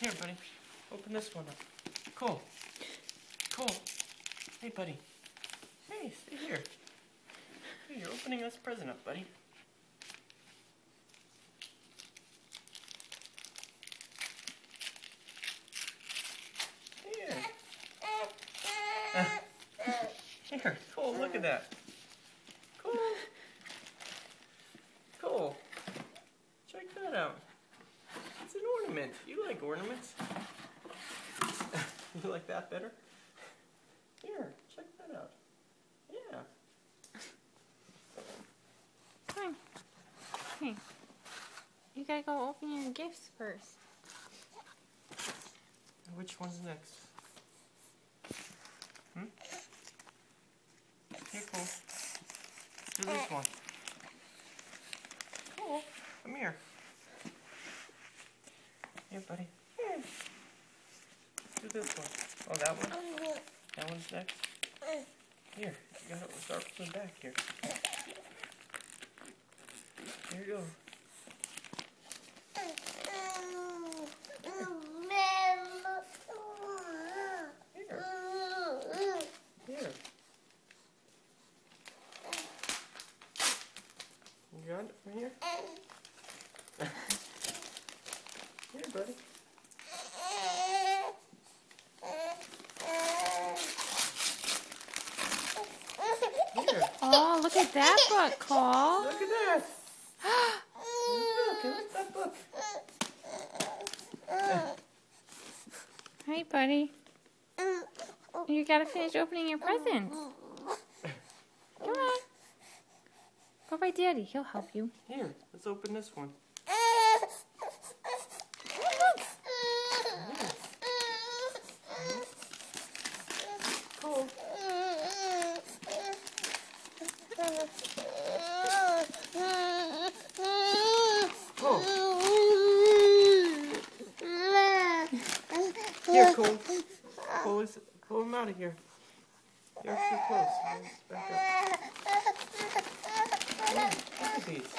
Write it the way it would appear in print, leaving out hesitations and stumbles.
Here, buddy. Open this one up. Cole. Cole. Hey, buddy. Hey, stay here. Hey, you're opening this present up, buddy. Here. Here, Cole, look at that. Cole. Cole. Check that out. It's an ornament. You like ornaments? You like that better? Here, check that out. Yeah. Come on. Hey. You gotta go open your gifts first. Which one's next? Here, Cole. Let's do this one. Cole, come here. Here, buddy. Here. Do this one. Oh, that one? That one's next? Here, you gotta start from the back here. Here you go. Here. You got it from here? Here, buddy. Here. Oh, look at that book, Cole. Look at that. Look at that book. Hi, buddy. You gotta finish opening your presents. Come on. Go by Daddy. He'll help you. Here, let's open this one. Cool. Cool. Here, Cole. Pull him out of here. You're too close. Back up. Yeah, look at these.